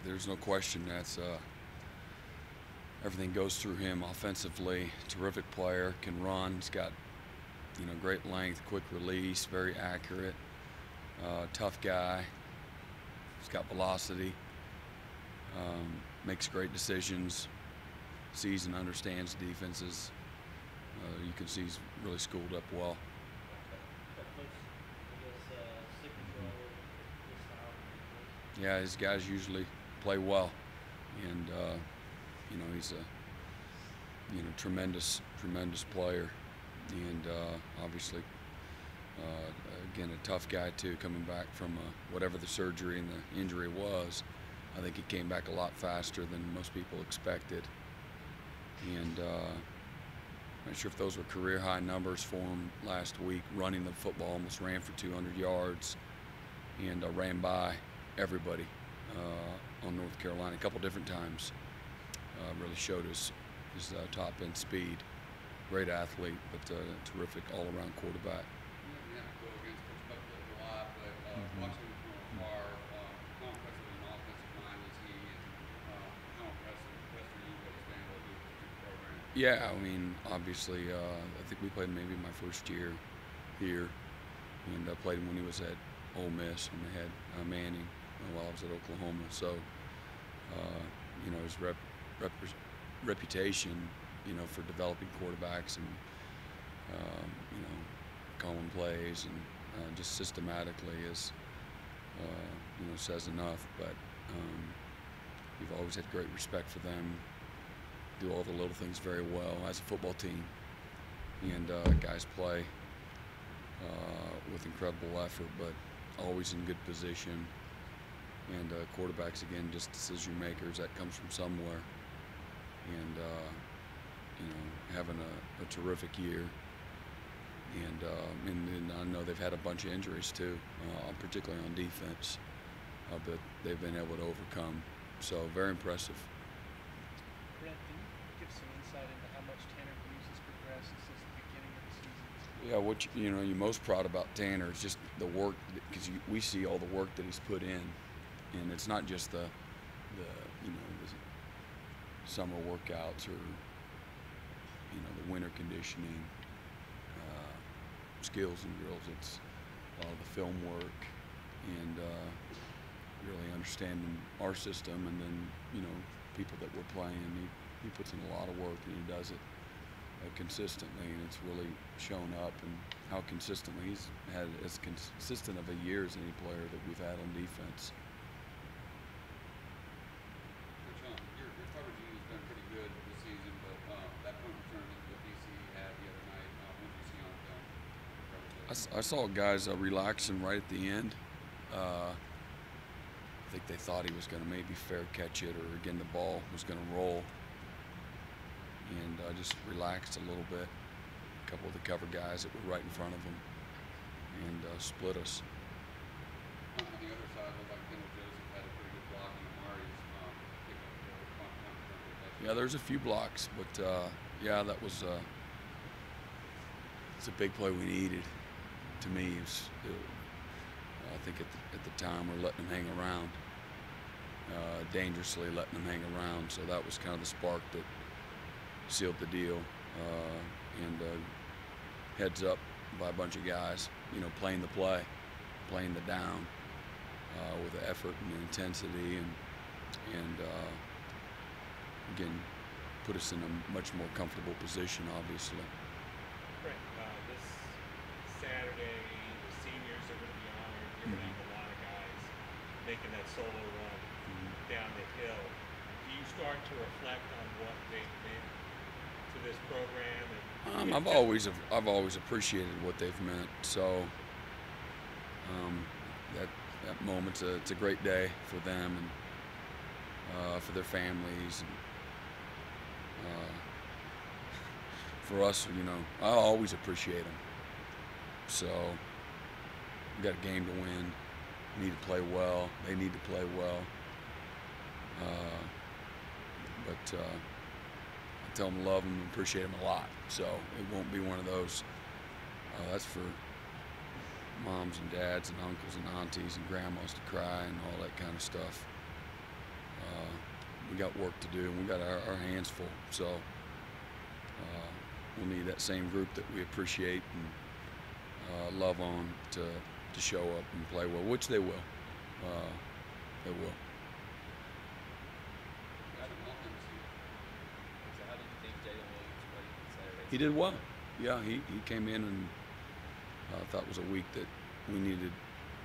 There's no question that's everything goes through him offensively. Terrific player, can run. He's got great length, quick release, very accurate. Tough guy. He's got velocity. Makes great decisions. Sees and understands defenses. You can see he's really schooled up well. Yeah, his guys usually play well, and he's a tremendous player, and obviously again a tough guy too, coming back from whatever the surgery and the injury was. I think he came back a lot faster than most people expected, and I'm not sure if those were career high numbers for him last week. Running the football, almost ran for 200 yards, and ran by everybody on North Carolina a couple different times. Really showed his top end speed. Great athlete, but terrific all-around quarterback. Yeah, go against Coach Buckler a lot, but watching him from afar, how impressive an offensive mind is he, and how impressive are you what he's been able to do with the program? Yeah, I mean, obviously, I think we played maybe my first year here, and played him when he was at Ole Miss when they had Manning while I was at Oklahoma. So, his reputation, for developing quarterbacks and, calling plays and just systematically is, says enough. But we've always had great respect for them. Do all the little things very well as a football team, and guys play with incredible effort, but always in good position. And quarterbacks, again, just decision makers. That comes from somewhere. And having a terrific year. And I know they've had a bunch of injuries too, particularly on defense, but they've been able to overcome. So very impressive. Brent, can you give some insight into how much Tanner Hughes has progressed since the beginning of the season? Yeah, what you're most proud about Tanner is just the work, because we see all the work that he's put in, and it's not just the summer workouts or the winter conditioning, skills and drills. It's all the film work and really understanding our system, and then people that we're playing. He puts in a lot of work, and he does it consistently, and it's really shown up. And how consistently he's had as consistent of a year as any player that we've had on defense. Your coverage has been pretty good this season, but that punt return that DC had the other night, what did you see on film? I saw guys relaxing right at the end. I think they thought he was going to maybe fair catch it, or again the ball was going to roll, and just relaxed a little bit. A couple of the cover guys that were right in front of him, and split us. On the other side, it looked like Kendall Joseph had a pretty good block on Amari's pick up the punt return. Yeah, there's a few blocks, but yeah, that was it's a big play we needed. To me, I think at the time we're letting him hang around, dangerously letting him hang around. So that was kind of the spark that sealed the deal. And heads up by a bunch of guys, playing the play, playing the down with the effort and the intensity, and again, put us in a much more comfortable position, obviously. Brent, this Saturday, the seniors are going to be honored. You're going to have a lot of guys making that solo run down the hill. Do you start to reflect on what they've meant to this program? And I've always appreciated what they've meant. So that moment's it's a great day for them and for their families. And, for us, I always appreciate them. So we got a game to win. We need to play well. They need to play well. But I tell them to love them and appreciate them a lot. So it won't be one of those. That's for moms and dads and uncles and aunties and grandmas to cry and all that kind of stuff. We got work to do, and we got our hands full. So we'll need that same group that we appreciate and love on to show up and play well, which they will. They will. So how did you think Jalen Williams played Saturday? He did well. Yeah, he came in, and I thought it was a week that we needed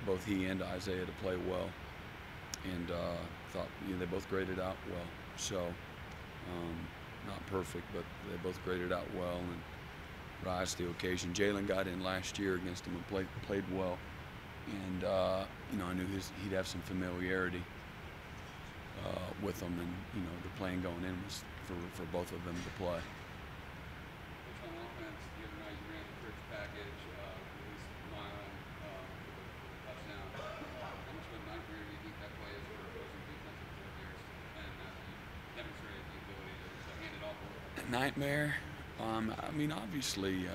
both he and Isaiah to play well, and thought they both graded out well. So not perfect, but they both graded out well and rise to the occasion. Jalen got in last year against him and played well, and I knew he'd have some familiarity with them, and the plan going in was for both of them to play. Coach, on offense, the other night you ran the bridge package, released Milan for the touchdown. How much of a nightmare do you think that play is for opposing defensive coordinators to defend after you demonstrated the ability to hand it off a little bit? Nightmare. I mean, obviously,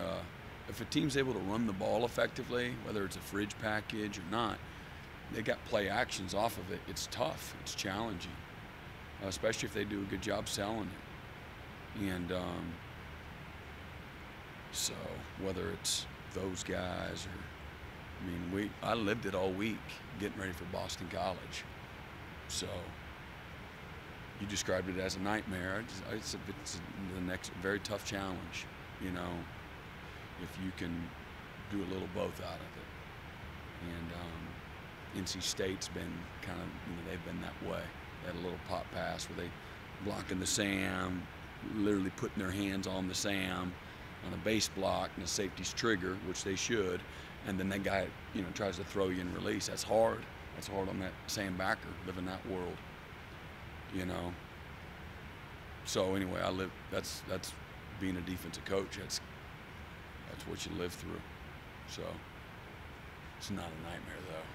if a team's able to run the ball effectively, whether it's a fridge package or not, they got play actions off of it. It's tough. It's challenging, especially if they do a good job selling it. And so whether it's those guys or, I lived it all week getting ready for Boston College. So you described it as a nightmare. It's the next very tough challenge, if you can do a little both out of it. And NC State's been kind of, they've been that way. They had a little pop pass where they blocking the Sam, literally putting their hands on the Sam on a base block, and the safety's trigger, which they should, and then that guy, tries to throw you and release. That's hard. That's hard on that Sam backer, living that world. So anyway, that's being a defensive coach. That's what you live through. So it's not a nightmare though,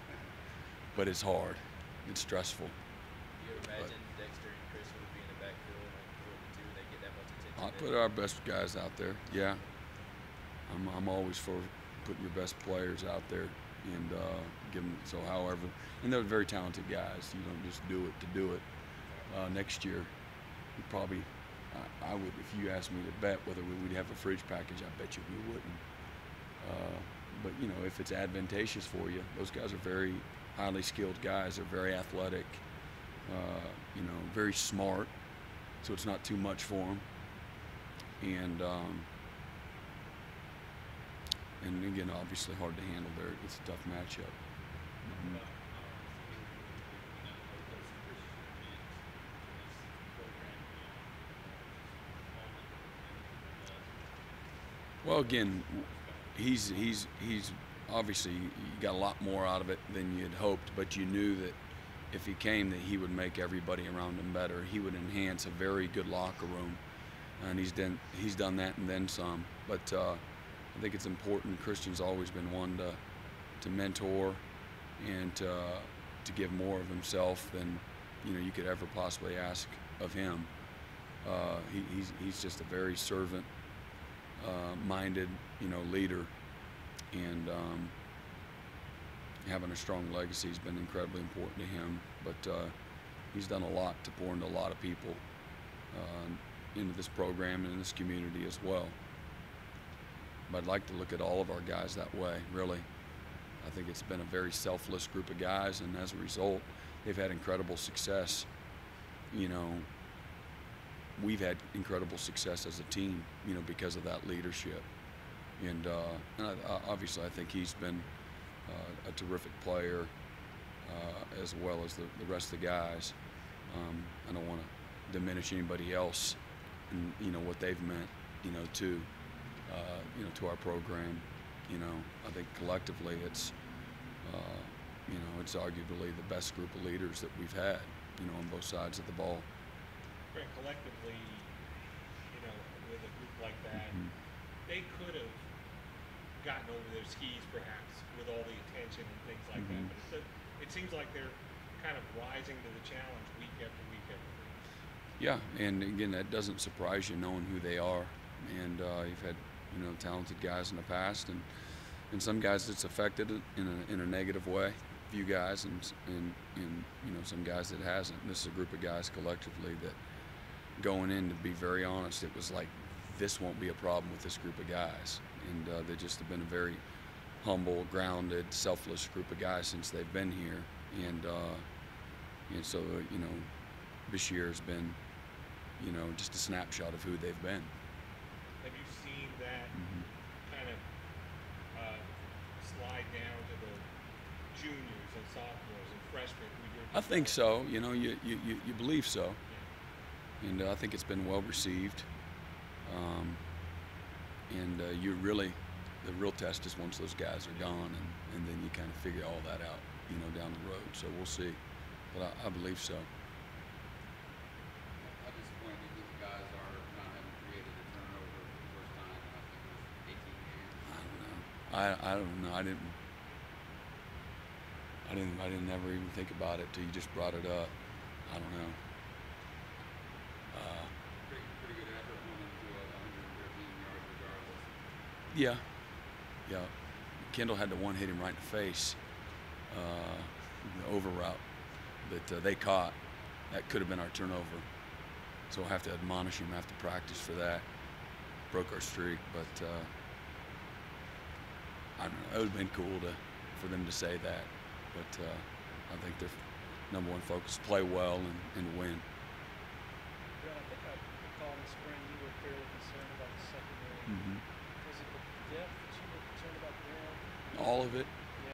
but it's hard. It's stressful. Do you imagine Dexter and Chris would be in the backfield like 42? They get that much attention. I'll put our best guys out there. Yeah, I'm always for putting your best players out there and give them. So however, and they're very talented guys. You don't just do it to do it. Next year, we probably, I would, if you asked me to bet whether we'd have a fridge package, I bet you we wouldn't. But if it's advantageous for you, those guys are very highly skilled guys. They're very athletic, very smart, so it's not too much for them. And again, obviously hard to handle there. It's a tough matchup. Mm-hmm. Well, again, he's obviously, you got a lot more out of it than you'd hoped, but you knew that if he came, that he would make everybody around him better. He would enhance a very good locker room, and he's done that and then some. But I think it's important. Christian's always been one to mentor and to give more of himself than you could ever possibly ask of him. He's just a very servant minded leader, and having a strong legacy has been incredibly important to him, but he's done a lot to pour into a lot of people into this program and in this community as well. But I'd like to look at all of our guys that way, really. I think it's been a very selfless group of guys, and as a result, they've had incredible success. We've had incredible success as a team, because of that leadership. And obviously, I think he's been a terrific player, as well as the rest of the guys. I don't want to diminish anybody else and what they've meant, to our program. I think collectively it's arguably the best group of leaders that we've had, on both sides of the ball. Brent, collectively, with a group like that, they could have gotten over their skis perhaps with all the attention and things like that. But it seems like they're kind of rising to the challenge week after week after week. Yeah, and again, that doesn't surprise you knowing who they are. And you've had, talented guys in the past, and and some guys it's affected it in a negative way, a few guys, and you know, some guys it hasn't. This is a group of guys collectively that going in, to be very honest, it was like this won't be a problem with this group of guys, and they just have been a very humble, grounded, selfless group of guys since they've been here, and so you know, this year has been, you know, just a snapshot of who they've been. Have you seen that kind of slide down to the juniors and sophomores and freshmen who you're? I think so. You know, you believe so, and I think it's been well received. You really, the real test is once those guys are gone, and then you kind of figure all that out, you know, down the road. So we'll see, but I believe so. How disappointed do you think the guys are not having created a turnover for the first time in, I think it was 18 games? I don't know. I didn't ever even think about it till you just brought it up. I don't know. Pretty good effort going into 113 yards regardless. Yeah. Kendall had the one hit him right in the face, the over route that they caught. That could have been our turnover. So we'll have to admonish him after practice for that. Broke our streak, but I don't know. It would have been cool for them to say that. But I think their number one focus is play well and win. Brent, I think I recall in the spring you were fairly concerned about the secondary. Was it the depth that you were concerned about there? All of it.